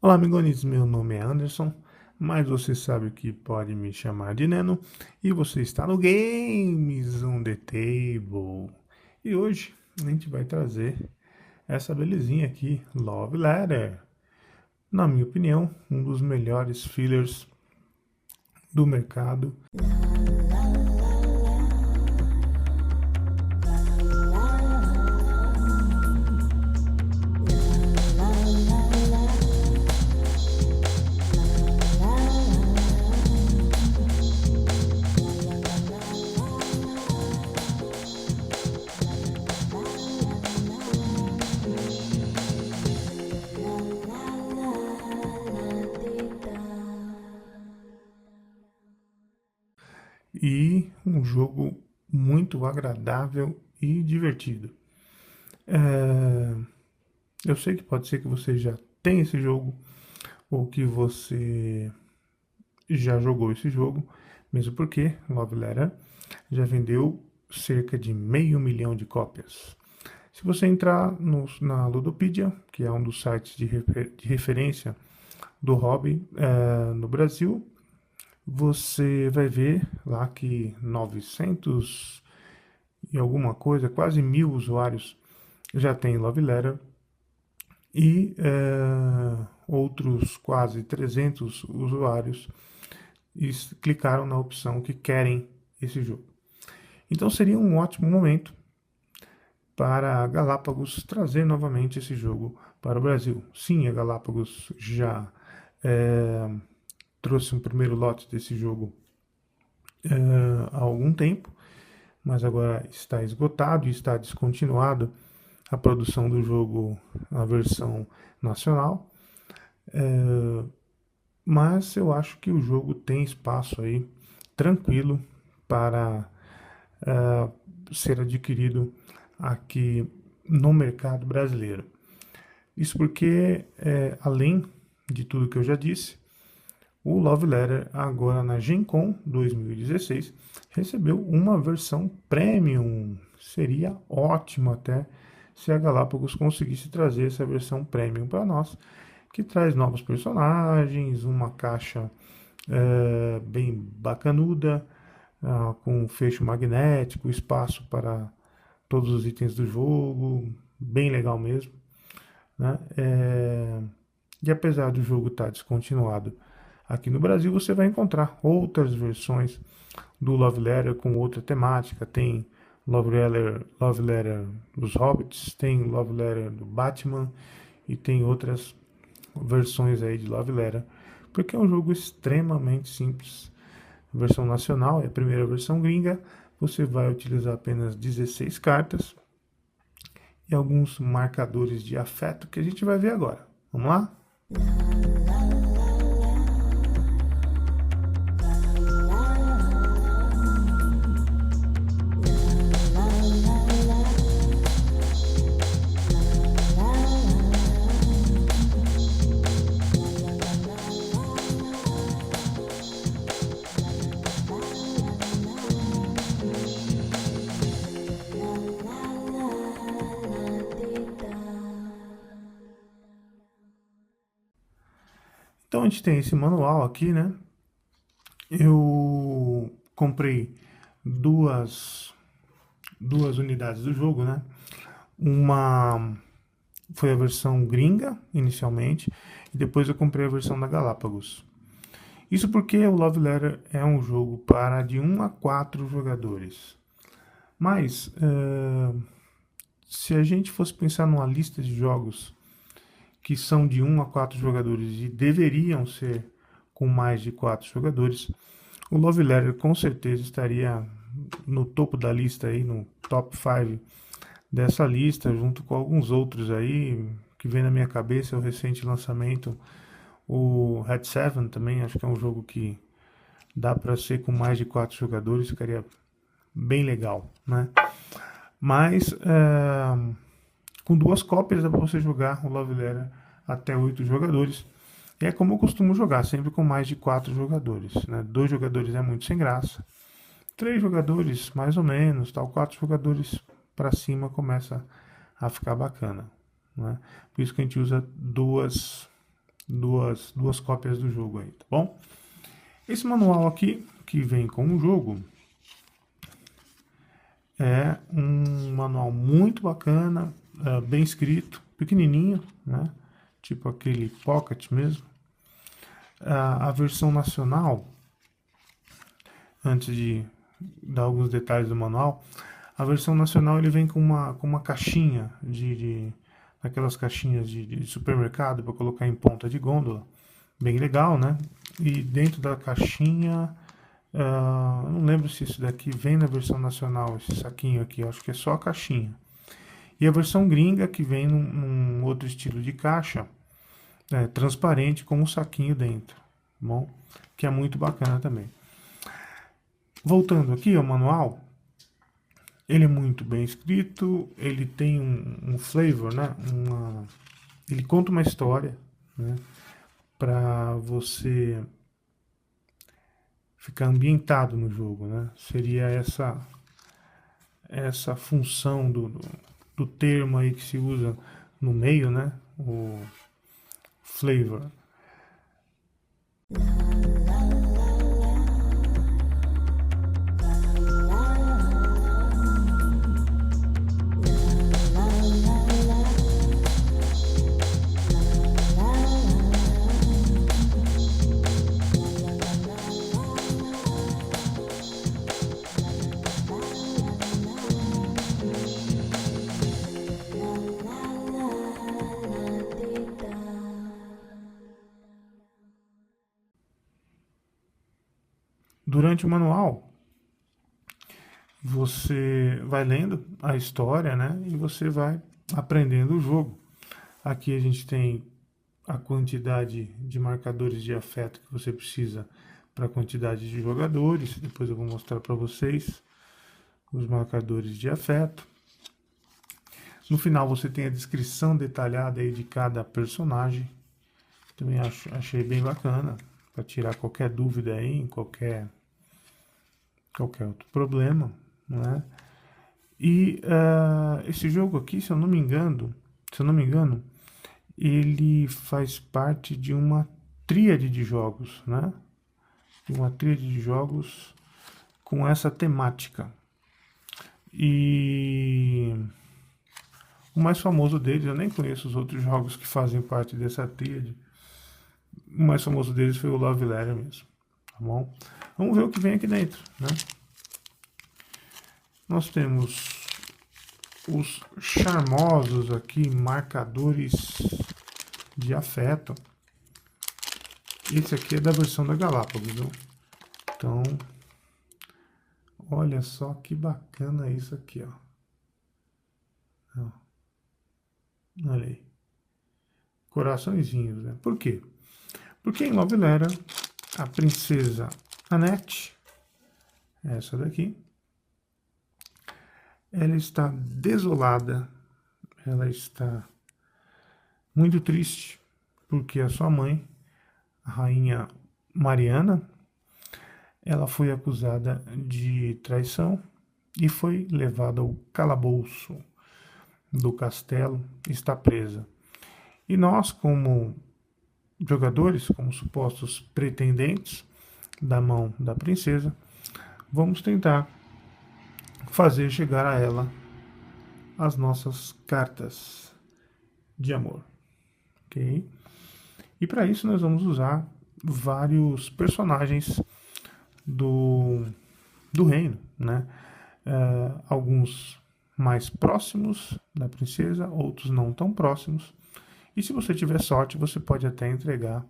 Olá, amigos, meu nome é Anderson, mas você sabe que pode me chamar de Neno, e você está no Games on the Table. E hoje a gente vai trazer essa belezinha aqui, Love Letter. Na minha opinião, um dos melhores fillers do mercado. E um jogo muito agradável e divertido. Eu sei que pode ser que você já tenha esse jogo ou que você já jogou esse jogo, mesmo porque Love Letter já vendeu cerca de 500 mil de cópias. Se você entrar na Ludopedia, que é um dos sites de referência do hobby no Brasil, você vai ver lá que 900 e alguma coisa, quase 1000 usuários já tem Love Letter e outros quase 300 usuários clicaram na opção que querem esse jogo. Então seria um ótimo momento para a Galápagos trazer novamente esse jogo para o Brasil. Sim, a Galápagos já trouxe um primeiro lote desse jogo há algum tempo, mas agora está esgotado e está descontinuado a produção do jogo na versão nacional. Mas eu acho que o jogo tem espaço aí tranquilo para ser adquirido aqui no mercado brasileiro. Isso porque, além de tudo que eu já disse, o Love Letter, agora na Gen Con 2016, recebeu uma versão premium. Seria ótimo até se a Galápagos conseguisse trazer essa versão premium para nós, que traz novos personagens, uma caixa bem bacanuda, com fecho magnético, espaço para todos os itens do jogo, bem legal mesmo, né? E apesar do jogo estar descontinuado aqui no Brasil, você vai encontrar outras versões do Love Letter com outra temática. Tem Love Letter dos Hobbits, tem Love Letter do Batman e tem outras versões aí de Love Letter, porque é um jogo extremamente simples. A versão nacional é a primeira versão gringa. Você vai utilizar apenas 16 cartas e alguns marcadores de afeto que a gente vai ver agora. Vamos lá? Então a gente tem esse manual aqui, né? Eu comprei duas unidades do jogo, né? Uma foi a versão gringa, inicialmente, e depois eu comprei a versão da Galápagos. Isso porque o Love Letter é um jogo para de 1 a 4 jogadores. Mas, se a gente fosse pensar numa lista de jogos que são de 1 a 4 jogadores e deveriam ser com mais de 4 jogadores, o Love Letter com certeza estaria no topo da lista aí, no top 5 dessa lista, junto com alguns outros aí que vem na minha cabeça, o recente lançamento, o Red 7 também, acho que é um jogo que dá para ser com mais de 4 jogadores, ficaria bem legal, né? Mas com duas cópias dá para você jogar o Love Letter até 8 jogadores. E é como eu costumo jogar, sempre com mais de 4 jogadores, né? 2 jogadores é muito sem graça. 3 jogadores, mais ou menos, tal. 4 jogadores para cima começa a ficar bacana, né? Por isso que a gente usa duas duas cópias do jogo aí, tá bom? Esse manual aqui, que vem com o jogo, é um manual muito bacana, bem escrito, pequenininho, né? Tipo aquele pocket mesmo. A versão nacional, antes de dar alguns detalhes do manual, a versão nacional ele vem com uma caixinha aquelas caixinhas de supermercado para colocar em ponta de gôndola, bem legal, né? E dentro da caixinha, não lembro se isso daqui vem na versão nacional, esse saquinho aqui, acho que é só a caixinha. E a versão gringa que vem num outro estilo de caixa, transparente com um saquinho dentro, bom? Que é muito bacana também. Voltando aqui ao manual, ele é muito bem escrito, ele tem um flavor, né? Ele conta uma história, né? Para você ficar ambientado no jogo, né? Seria essa função do termo aí que se usa no meio, né? O flavor. Durante o manual, você vai lendo a história, né? E você vai aprendendo o jogo. Aqui a gente tem a quantidade de marcadores de afeto que você precisa para a quantidade de jogadores. Depois eu vou mostrar para vocês os marcadores de afeto. No final você tem a descrição detalhada aí de cada personagem. Também achei bem bacana para tirar qualquer dúvida aí, em qualquer outro problema, né? E esse jogo aqui, se eu não me engano, ele faz parte de uma tríade de jogos, né? De uma tríade de jogos com essa temática. E o mais famoso deles, eu nem conheço os outros jogos que fazem parte dessa tríade. O mais famoso deles foi o Love Letter mesmo, tá bom? Vamos ver o que vem aqui dentro, né? Nós temos os charmosos aqui marcadores de afeto. Esse aqui é da versão da Galápagos, viu? Então, olha só que bacana isso aqui, ó. Olha aí. Coraçõezinhos, né? Por quê? Porque em Love Letter, a princesa Annette, essa daqui, ela está desolada, ela está muito triste, porque a sua mãe, a rainha Mariana, ela foi acusada de traição e foi levada ao calabouço do castelo, está presa. E nós, como jogadores, como supostos pretendentes da mão da princesa, vamos tentar fazer chegar a ela as nossas cartas de amor, ok? E para isso nós vamos usar vários personagens do reino, né? Alguns mais próximos da princesa, outros não tão próximos. E se você tiver sorte, você pode até entregar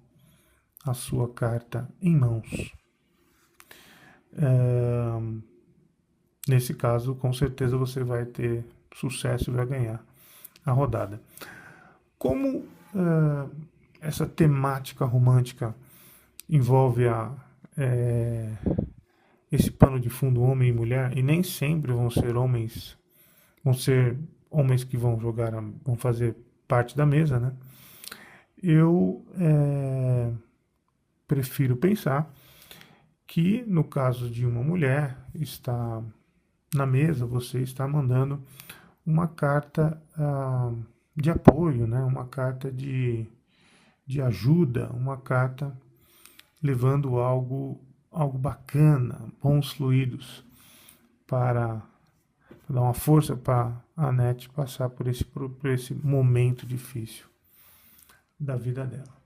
a sua carta em mãos. Nesse caso, com certeza você vai ter sucesso e vai ganhar a rodada. Como essa temática romântica envolve esse pano de fundo homem e mulher, e nem sempre vão ser homens que vão fazer parte da mesa, né? Eu prefiro pensar que no caso de uma mulher está na mesa, você está mandando uma carta de apoio, né? Uma carta de de ajuda, uma carta levando algo bacana, bons fluidos, para dar uma força para a Annette passar por esse momento difícil da vida dela,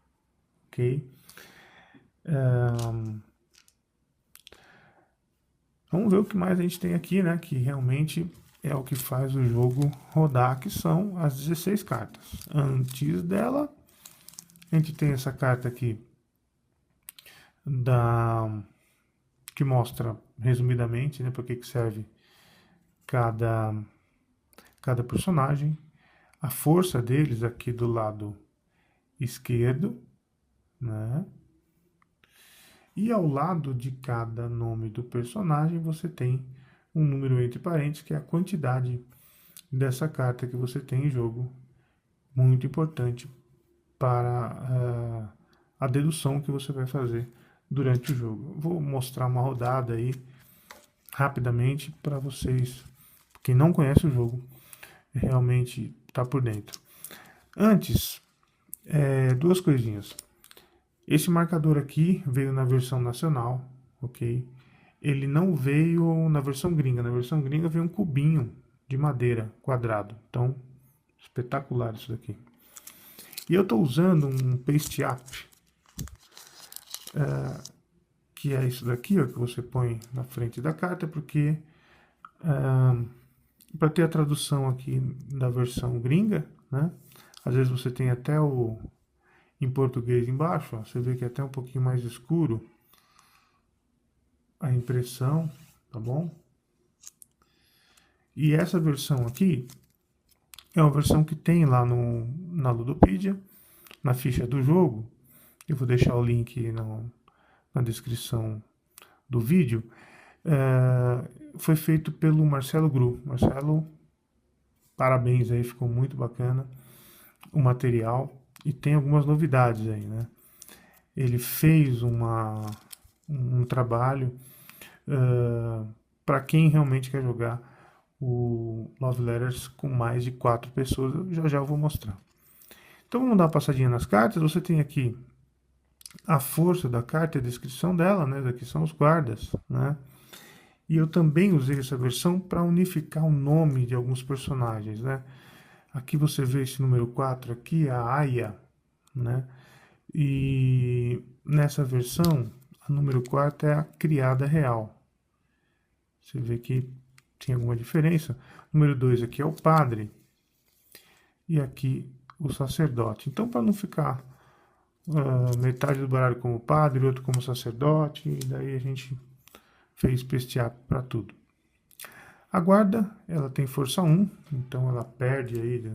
ok? Vamos ver o que mais a gente tem aqui, né? Que realmente é o que faz o jogo rodar, que são as 16 cartas. Antes dela, a gente tem essa carta aqui que mostra resumidamente, né, para que serve cada personagem, a força deles aqui do lado esquerdo, né? E ao lado de cada nome do personagem você tem um número entre parênteses, que é a quantidade dessa carta que você tem em jogo, muito importante para a dedução que você vai fazer durante o jogo. Vou mostrar uma rodada aí rapidamente para vocês, quem não conhece o jogo, realmente está por dentro. Antes, duas coisinhas. Esse marcador aqui veio na versão nacional, ok? Ele não veio na versão gringa. Na versão gringa veio um cubinho de madeira quadrado. Então, espetacular isso daqui. E eu estou usando um paste up, que é isso daqui, ó, que você põe na frente da carta, porque para ter a tradução aqui da versão gringa, né? Às vezes você tem até em português embaixo, ó, você vê que é até um pouquinho mais escuro a impressão, tá bom? E essa versão aqui é uma versão que tem lá na Ludopedia, na ficha do jogo. Eu vou deixar o link na descrição do vídeo. Foi feito pelo Marcelo Gru. Marcelo, parabéns aí, ficou muito bacana o material. E tem algumas novidades aí, né? Ele fez um trabalho para quem realmente quer jogar o Love Letters com mais de 4 pessoas. Já eu vou mostrar. Então vamos dar uma passadinha nas cartas. Você tem aqui a força da carta e a descrição dela, né? Daqui são os guardas, né? E eu também usei essa versão para unificar o nome de alguns personagens, né? Aqui você vê esse número 4 aqui, a Aya, né? E nessa versão, a número 4 é a criada real. Você vê que tem alguma diferença. O número 2 aqui é o padre. E aqui o sacerdote. Então, para não ficar metade do baralho como padre, outro como sacerdote, e daí a gente fez pestear para tudo. A guarda, ela tem força 1, então ela perde aí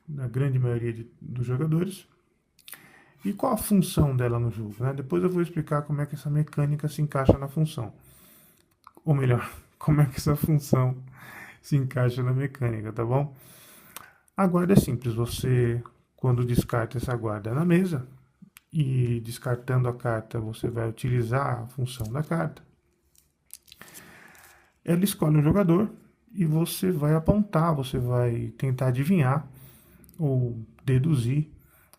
na grande maioria dos jogadores. E qual a função dela no jogo, né? Depois eu vou explicar como é que essa mecânica se encaixa na função. Ou melhor, como é que essa função se encaixa na mecânica, tá bom? A guarda é simples, você, quando descarta essa guarda na mesa, e descartando a carta, você vai utilizar a função da carta. Ela escolhe um jogador e você vai apontar, você vai tentar adivinhar ou deduzir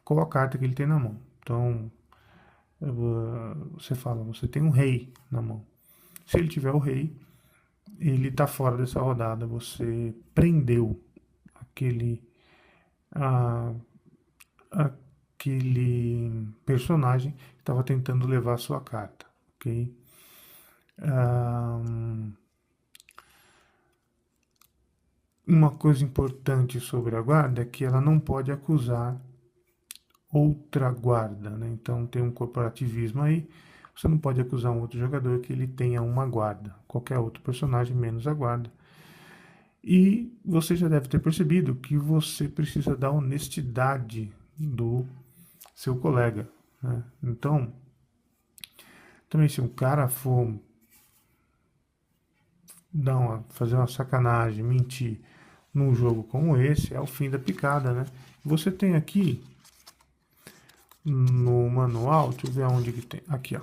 qual a carta que ele tem na mão. Então, você fala, você tem um rei na mão. Se ele tiver o rei, ele está fora dessa rodada. Você prendeu aquele personagem que estava tentando levar a sua carta, ok? Uma coisa importante sobre a guarda é que ela não pode acusar outra guarda, né? Então tem um corporativismo aí. Você não pode acusar um outro jogador que ele tenha uma guarda, qualquer outro personagem menos a guarda. E você já deve ter percebido que você precisa da honestidade do seu colega, né? Então, também se um cara for fazer uma sacanagem, mentir num jogo como esse, é o fim da picada, né? Você tem aqui no manual, deixa eu ver aonde que tem, aqui ó,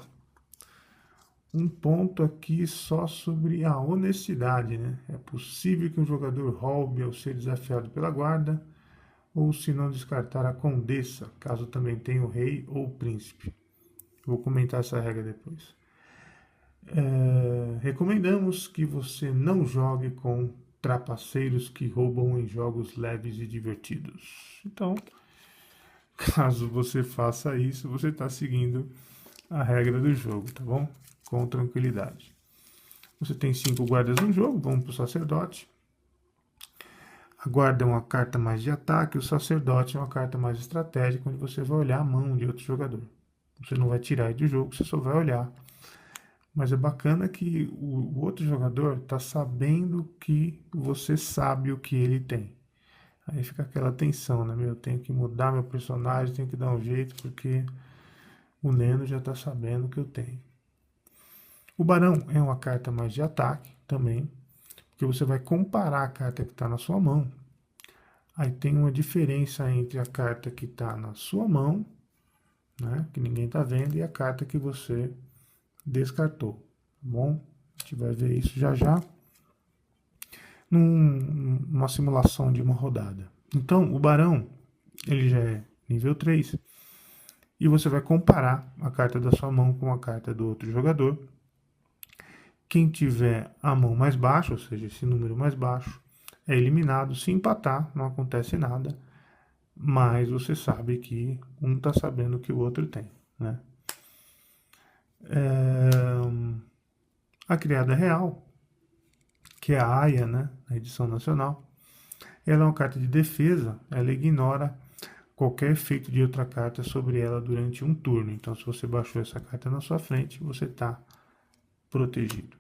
um ponto aqui só sobre a honestidade, né? É possível que um jogador roube ao ser desafiado pela guarda, ou se não descartar a condessa, caso também tenha o rei ou o príncipe. Vou comentar essa regra depois. Recomendamos que você não jogue com trapaceiros que roubam em jogos leves e divertidos. Então, caso você faça isso, você está seguindo a regra do jogo, tá bom? Com tranquilidade. Você tem 5 guardas no jogo, vamos para o sacerdote. A guarda é uma carta mais de ataque, o sacerdote é uma carta mais estratégica, onde você vai olhar a mão de outro jogador. Você não vai tirar ele do jogo, você só vai olhar. Mas é bacana que o outro jogador está sabendo que você sabe o que ele tem. Aí fica aquela tensão, né? Eu tenho que mudar meu personagem, tenho que dar um jeito, porque o Neno já está sabendo o que eu tenho. O Barão é uma carta mais de ataque também, porque você vai comparar a carta que está na sua mão. Aí tem uma diferença entre a carta que está na sua mão, né, que ninguém está vendo, e a carta que você descartou. Tá bom? A gente vai ver isso já já numa simulação de uma rodada. Então, o Barão, ele já é nível 3, e você vai comparar a carta da sua mão com a carta do outro jogador. Quem tiver a mão mais baixa, ou seja, esse número mais baixo, é eliminado. Se empatar, não acontece nada, mas você sabe que um está sabendo o que o outro tem, né? A criada real, que é a Aya, né, na edição nacional, ela é uma carta de defesa, ela ignora qualquer efeito de outra carta sobre ela durante um turno. Então, se você baixou essa carta na sua frente, você está protegido.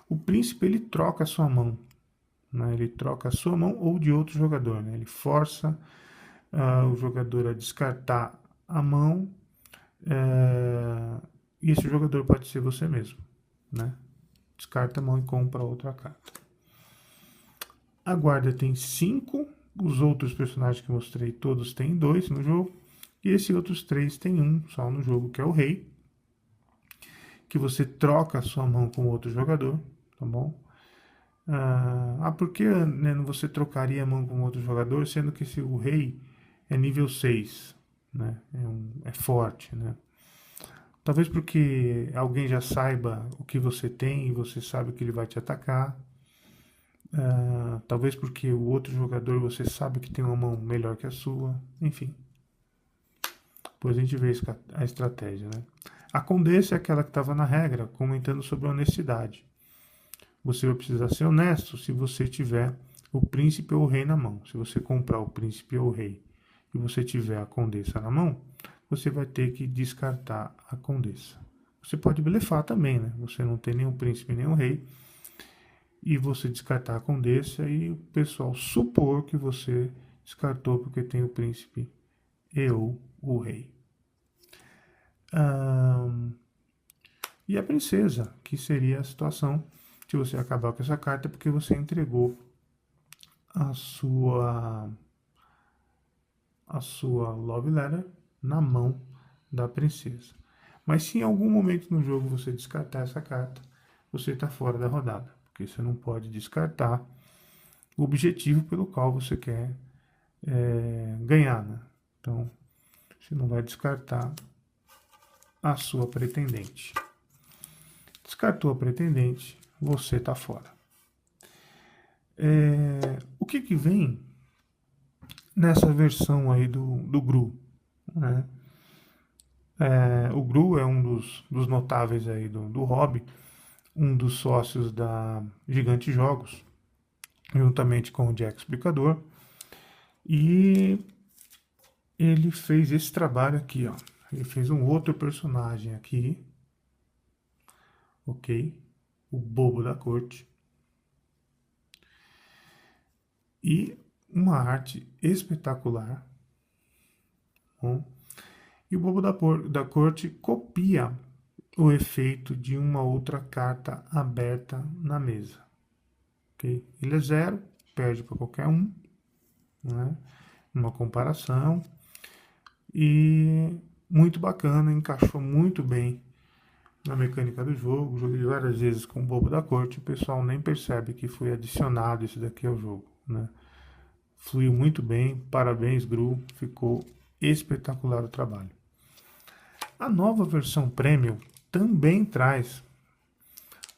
O príncipe, ele troca a sua mão, né? Ele troca a sua mão ou de outro jogador, né? Ele força o jogador a descartar a mão, e esse jogador pode ser você mesmo, né? Descarta a mão e compra outra carta. A guarda tem 5, os outros personagens que mostrei todos têm 2 no jogo, e esses outros 3 têm 1 só no jogo, que é o rei, que você troca a sua mão com outro jogador, tá bom? Por que, né, você trocaria a mão com outro jogador, sendo que o rei é nível 6, né? É forte, né? Talvez porque alguém já saiba o que você tem e você sabe que ele vai te atacar. Talvez porque o outro jogador você sabe que tem uma mão melhor que a sua. Enfim. Depois a gente vê a estratégia, né? A condessa é aquela que estava na regra, comentando sobre a honestidade. Você vai precisar ser honesto se você tiver o príncipe ou o rei na mão. Se você comprar o príncipe ou o rei e você tiver a condessa na mão, você vai ter que descartar a condessa. Você pode blefar também, né? Você não tem nenhum príncipe nem um rei, e você descartar a condessa e o pessoal supor que você descartou porque tem o príncipe e ou o rei. E a princesa, que seria a situação se você acabar com essa carta porque você entregou a sua love letter na mão da princesa. Mas se em algum momento no jogo você descartar essa carta, você está fora da rodada, porque você não pode descartar o objetivo pelo qual você quer ganhar, né? Então, você não vai descartar a sua pretendente. Descartou a pretendente, você está fora. O que vem nessa versão aí do GRU, né? O GRU é um dos notáveis aí do hobby, um dos sócios da Gigante Jogos, juntamente com o Jack Explicador, e ele fez esse trabalho aqui, ó. Ele fez um outro personagem aqui, ok? O Bobo da Corte. E uma arte espetacular. Bom, e o Bobo da Corte copia o efeito de uma outra carta aberta na mesa. Okay? Ele é 0, perde para qualquer um, né? Uma comparação. E muito bacana, encaixou muito bem na mecânica do jogo. Joguei várias vezes com o Bobo da Corte, o pessoal nem percebe que foi adicionado isso daqui ao jogo, né? fluiu muito bem, parabéns, Gru, ficou espetacular o trabalho. A nova versão Premium também traz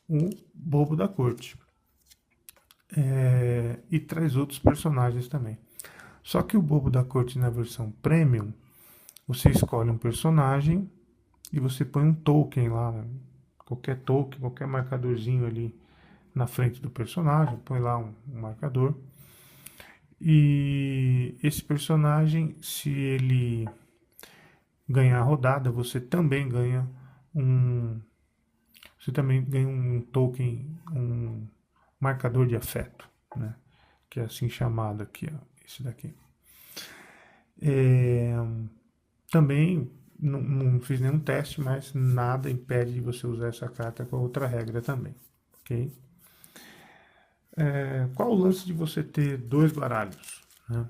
o Bobo da Corte. E traz outros personagens também. Só que o Bobo da Corte na versão Premium, você escolhe um personagem e você põe um token lá, né? Qualquer token, qualquer marcadorzinho ali na frente do personagem, põe lá um marcador. E esse personagem, se ele ganhar a rodada, você também ganha um token, um marcador de afeto, né? Que é assim chamado aqui, ó, esse daqui. Também não fiz nenhum teste, mas nada impede de você usar essa carta com a outra regra também, ok? Qual o lance de você ter dois baralhos, né?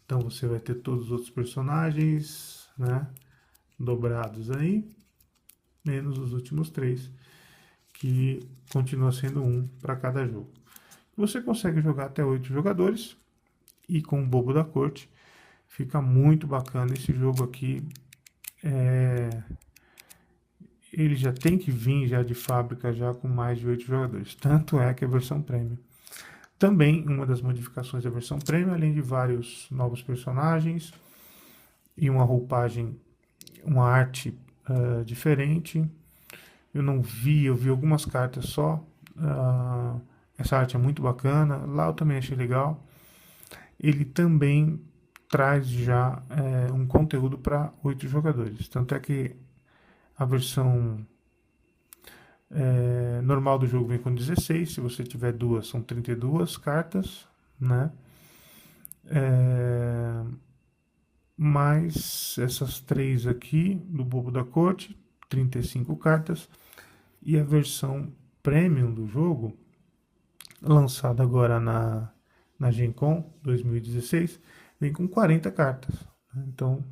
Então você vai ter todos os outros personagens, né, dobrados aí, menos os últimos três, que continua sendo um para cada jogo. Você consegue jogar até 8 jogadores, e com o Bobo da Corte fica muito bacana esse jogo aqui. Ele já tem que vir já de fábrica já com mais de 8 jogadores. Tanto é que a versão Premium. Também uma das modificações da versão Premium, além de vários novos personagens e uma roupagem, uma arte diferente. Eu vi algumas cartas só. Essa arte é muito bacana. Lá eu também achei legal. Ele também traz já um conteúdo para 8 jogadores. Tanto é que a versão normal do jogo vem com 16. Se você tiver duas, são 32 cartas, né? Mais essas três aqui do Bobo da Corte, 35 cartas. E a versão Premium do jogo, lançada agora na Gen Con 2016, vem com 40 cartas. Então,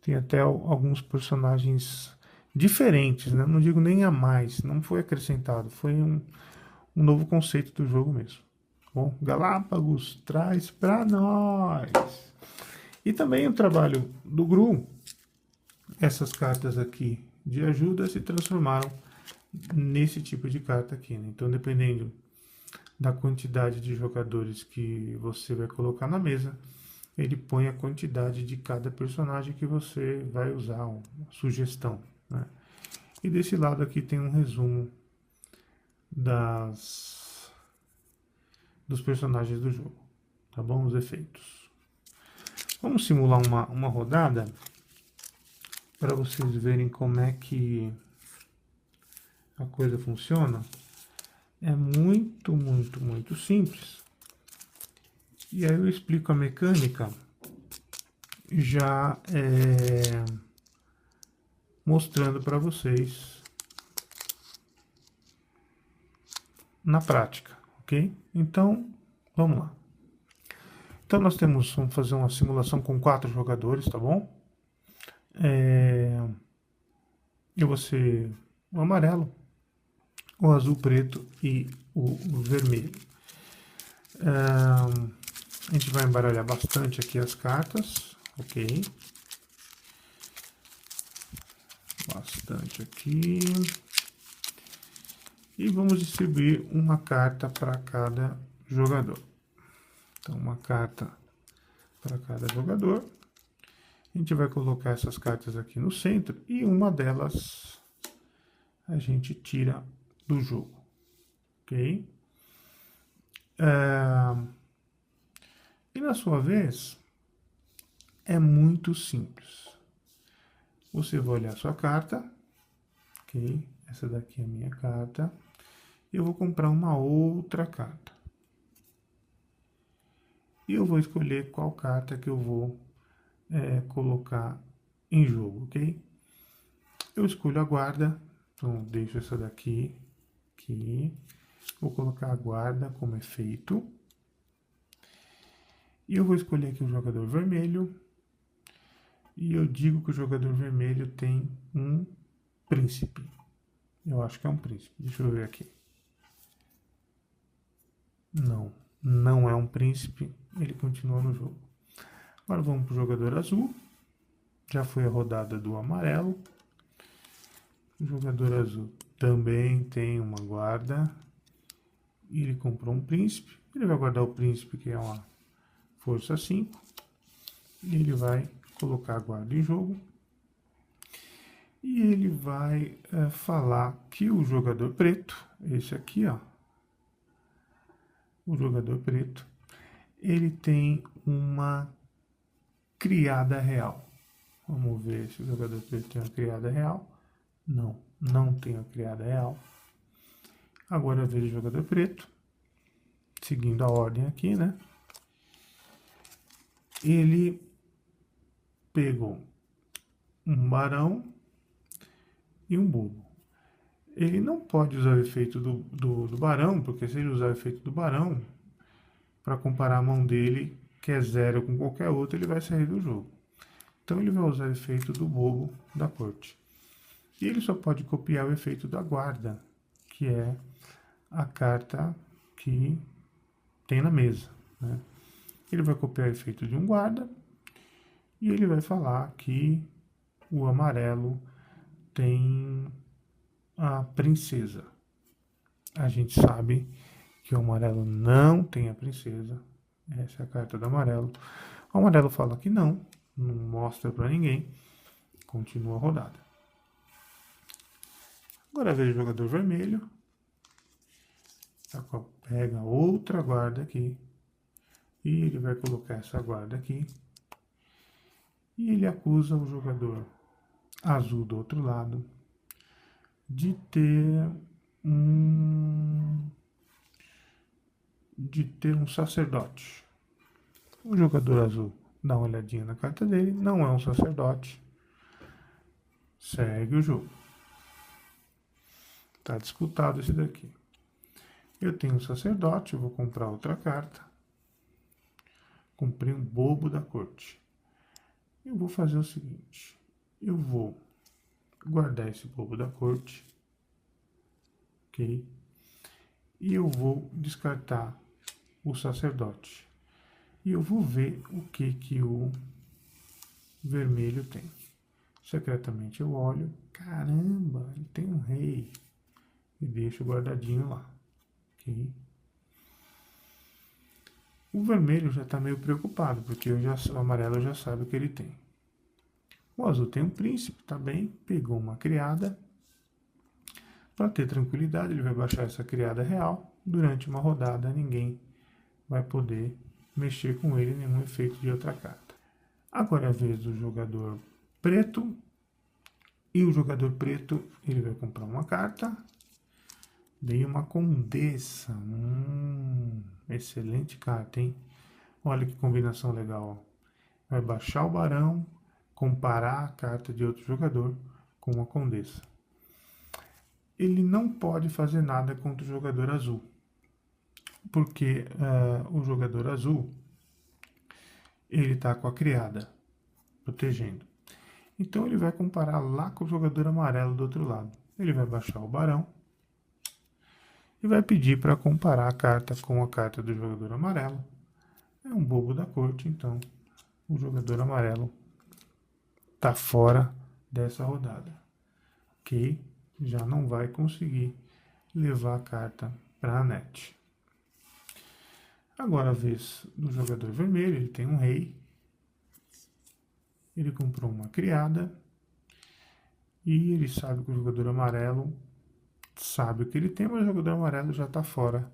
tem até alguns personagens diferentes, né? Não digo nem a mais, não foi acrescentado, foi um novo conceito do jogo mesmo. Bom, Galápagos traz para nós. E também o trabalho do Gru, essas cartas aqui de ajuda se transformaram nesse tipo de carta aqui, né? Então, dependendo da quantidade de jogadores que você vai colocar na mesa, ele põe a quantidade de cada personagem que você vai usar, uma sugestão, né? E desse lado aqui tem um resumo dos personagens do jogo, tá bom? Os efeitos. Vamos simular uma rodada para vocês verem como é que a coisa funciona. É muito, muito, muito simples. E aí eu explico a mecânica já mostrando para vocês na prática, ok? Então, vamos lá. Então vamos fazer uma simulação com 4 jogadores, tá bom? Eu vou ser o amarelo, o azul, preto e o vermelho. A gente vai embaralhar bastante aqui as cartas, ok? Bastante aqui. E vamos distribuir uma carta para cada jogador. Então, uma carta para cada jogador. A gente vai colocar essas cartas aqui no centro e uma delas a gente tira do jogo, ok? E na sua vez, é muito simples. Você vai olhar a sua carta, ok? Essa daqui é a minha carta. Eu vou comprar uma outra carta. E eu vou escolher qual carta que eu vou colocar em jogo, ok? Eu escolho a guarda, então deixo essa daqui aqui. Vou colocar a guarda como efeito. E eu vou escolher aqui o jogador vermelho. E eu digo que o jogador vermelho tem um príncipe. Eu acho que é um príncipe. Deixa eu ver aqui. Não, não é um príncipe. ele continua no jogo. Agora vamos para o jogador azul. Já foi a rodada do amarelo. O jogador azul também tem uma guarda. Ele comprou um príncipe. Ele vai guardar o príncipe, que é uma força 5. E ele vai colocar a guarda em jogo. E ele vai falar que o jogador preto, esse aqui, ó, o jogador preto, ele tem uma criada real. Vamos ver se o jogador preto tem uma criada real. Não, não tem uma criada real. Agora veja o jogador preto, seguindo a ordem aqui, né? Ele pegou um barão e um bobo. Ele não pode usar o efeito do barão, porque se ele usar o efeito do barão, para comparar a mão dele, que é 0 com qualquer outra, ele vai sair do jogo. Então ele vai usar o efeito do bobo da corte. E ele só pode copiar o efeito da guarda, que é a carta que tem na mesa, né? Ele vai copiar o efeito de um guarda e ele vai falar que o amarelo tem a princesa. A gente sabe que o amarelo não tem a princesa. Essa é a carta do amarelo. O amarelo fala que não mostra para ninguém. Continua a rodada. Agora veja o jogador vermelho. Pega outra guarda aqui. E ele vai colocar essa guarda aqui. E ele acusa o jogador azul do outro lado de ter um sacerdote. O jogador azul dá uma olhadinha na carta dele, não é um sacerdote. Segue o jogo. Está disputado esse daqui. Eu tenho um sacerdote, eu vou comprar outra carta. Comprei um bobo da corte. Eu vou fazer o seguinte. Eu vou guardar esse bobo da corte. Ok? E eu vou descartar o sacerdote. E eu vou ver o que o vermelho tem. Secretamente eu olho. Caramba, ele tem um rei. E deixo guardadinho lá. Ok? O vermelho já está meio preocupado, porque o amarelo já sabe o que ele tem. O azul tem um príncipe, tá bem, pegou uma criada. Para ter tranquilidade, ele vai baixar essa criada real. Durante uma rodada, ninguém vai poder mexer com ele, nenhum efeito de outra carta. Agora é a vez do jogador preto. E o jogador preto, ele vai comprar uma carta. Dei uma condessa. Excelente carta, hein? Olha que combinação legal. Vai baixar o barão, comparar a carta de outro jogador com uma condessa. Ele não pode fazer nada contra o jogador azul. Porque o jogador azul, ele está com a criada, protegendo. Então ele vai comparar lá com o jogador amarelo do outro lado. Ele vai baixar o barão e vai pedir para comparar a carta com a carta do jogador amarelo. É um bobo da corte, então o jogador amarelo está fora dessa rodada. Ok? Já não vai conseguir levar a carta para a net. Agora a vez do jogador vermelho, ele tem um rei. Ele comprou uma criada. E ele sabe que o jogador amarelo sabe o que ele tem, mas o jogador amarelo já está fora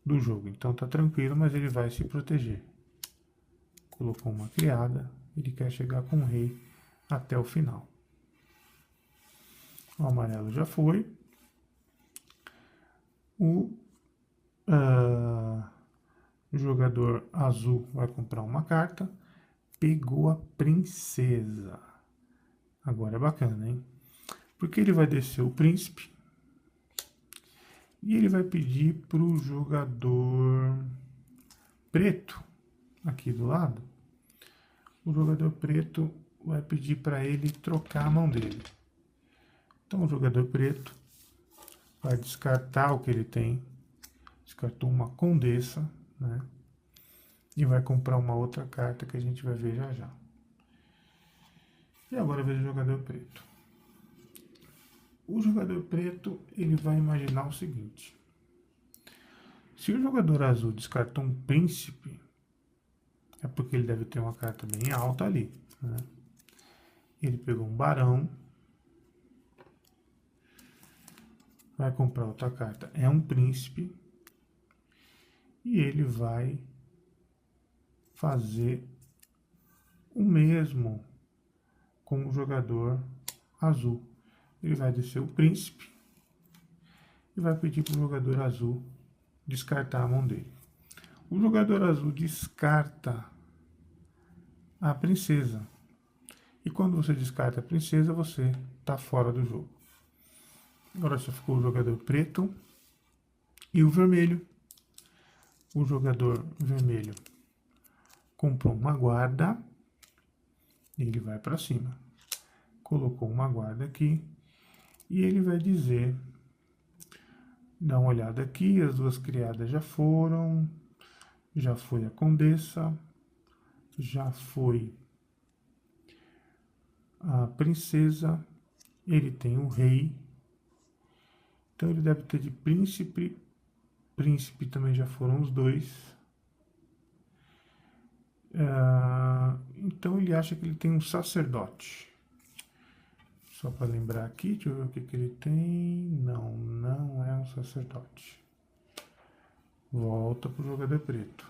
do jogo. Então está tranquilo, mas ele vai se proteger. Colocou uma criada, ele quer chegar com o rei até o final. O amarelo já foi. O jogador azul vai comprar uma carta. Pegou a princesa. Agora é bacana, hein? Porque ele vai descer o príncipe. E ele vai pedir para o jogador preto, aqui do lado. O jogador preto vai pedir para ele trocar a mão dele. Então o jogador preto vai descartar o que ele tem. Descartou uma condessa, né? e vai comprar uma outra carta que a gente vai ver já já. E agora veja o jogador preto. O jogador preto, ele vai imaginar o seguinte: se o jogador azul descartou um príncipe, é porque ele deve ter uma carta bem alta ali, né? Ele pegou um barão, vai comprar outra carta, é um príncipe, e ele vai fazer o mesmo com o jogador azul. Ele vai descer o príncipe e vai pedir para o jogador azul descartar a mão dele. O jogador azul descarta a princesa. E quando você descarta a princesa, você está fora do jogo. Agora só ficou o jogador preto e o vermelho. O jogador vermelho comprou uma guarda, ele vai para cima. Colocou uma guarda aqui e ele vai dizer, dá uma olhada aqui, as duas criadas já foram, já foi a condessa, já foi a princesa, ele tem o rei, então ele deve ter de príncipe, príncipe também já foram os dois. Então ele acha que ele tem um sacerdote. Só para lembrar aqui, deixa eu ver o que ele tem. Não, não é um sacerdote. Volta para o jogador preto.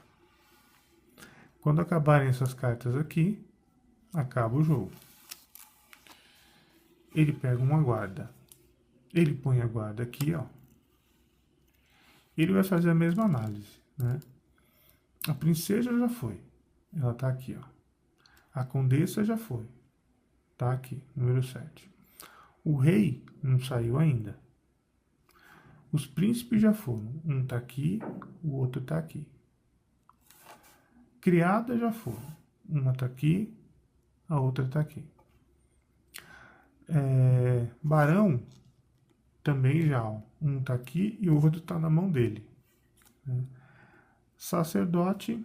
Quando acabarem essas cartas aqui, acaba o jogo. Ele pega uma guarda. Ele põe a guarda aqui, ó. Ele vai fazer a mesma análise, né? A princesa já foi. Ela tá aqui, ó. A condessa já foi. Tá aqui, número 7. O rei não saiu ainda. Os príncipes já foram. Um tá aqui, o outro tá aqui. Criada já foram. Uma tá aqui, a outra tá aqui. Barão também já. Ó. Um tá aqui e o outro tá na mão dele. Sacerdote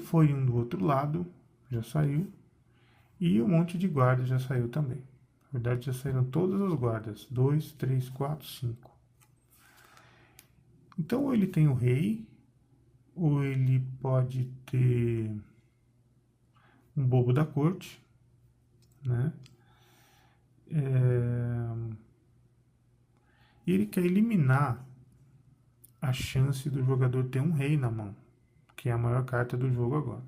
foi um do outro lado, já saiu. E um monte de guardas já saiu também. Na verdade, já saíram todas as guardas. 2, 3, 4, 5. Então, ou ele tem o rei, ou ele pode ter um bobo da corte, né? E ele quer eliminar a chance do jogador ter um rei na mão, que é a maior carta do jogo agora.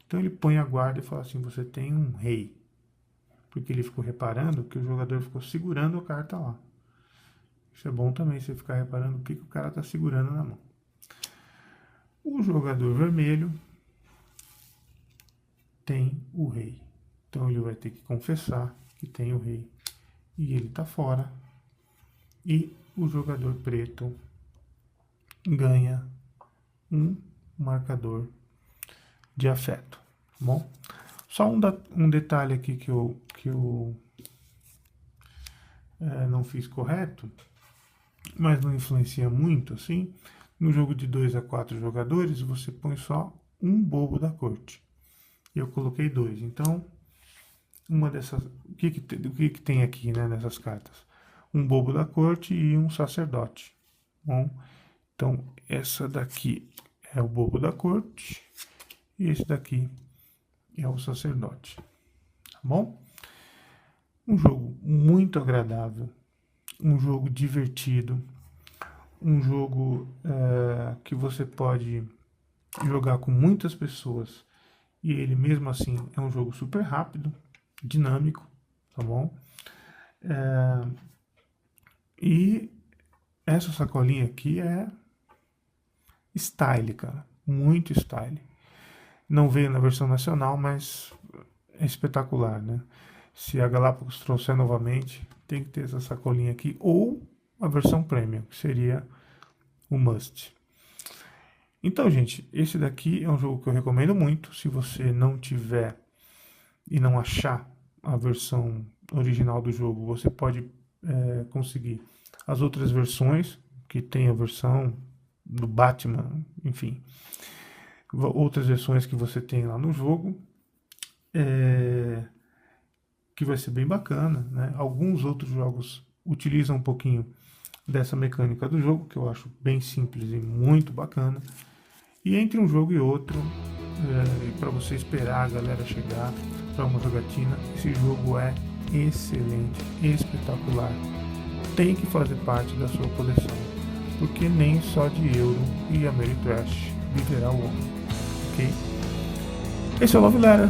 Então, ele põe a guarda e fala assim, você tem um rei. Porque ele ficou reparando que o jogador ficou segurando a carta lá. Isso é bom também, você ficar reparando o que o cara está segurando na mão. O jogador vermelho tem o rei. Então ele vai ter que confessar que tem o rei. E ele está fora. E o jogador preto ganha um marcador de afeto. Tá bom? Só um detalhe aqui que eu não fiz correto, mas não influencia muito, assim. No jogo de 2 a 4 jogadores, você põe só um bobo da corte. Eu coloquei 2. Então, uma dessas... O que tem aqui, né, nessas cartas? Um bobo da corte e um sacerdote. Bom, então, essa daqui é o bobo da corte e esse daqui é o sacerdote. Tá bom? Um jogo muito agradável, um jogo divertido, um jogo que você pode jogar com muitas pessoas e ele mesmo assim é um jogo super rápido, dinâmico, tá bom? E essa sacolinha aqui é style, cara, muito style. Não veio na versão nacional, mas é espetacular, né? Se a Galápagos trouxer novamente, tem que ter essa sacolinha aqui, ou a versão premium, que seria o must. Então, gente, esse daqui é um jogo que eu recomendo muito. Se você não tiver e não achar a versão original do jogo, você pode conseguir as outras versões, que tem a versão do Batman, enfim. outras versões que você tem lá no jogo, que vai ser bem bacana, né? Alguns outros jogos utilizam um pouquinho dessa mecânica do jogo, que eu acho bem simples e muito bacana. E entre um jogo e outro, para você esperar a galera chegar para uma jogatina, esse jogo é excelente, espetacular. Tem que fazer parte da sua coleção, porque nem só de euro e Ameritrash viverá o homem, ok? Esse é o Love Letter.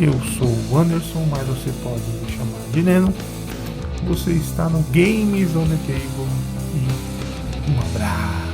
Eu sou o Anderson, mas você pode me chamar de Neno. Você está no Games on the Table e um abraço.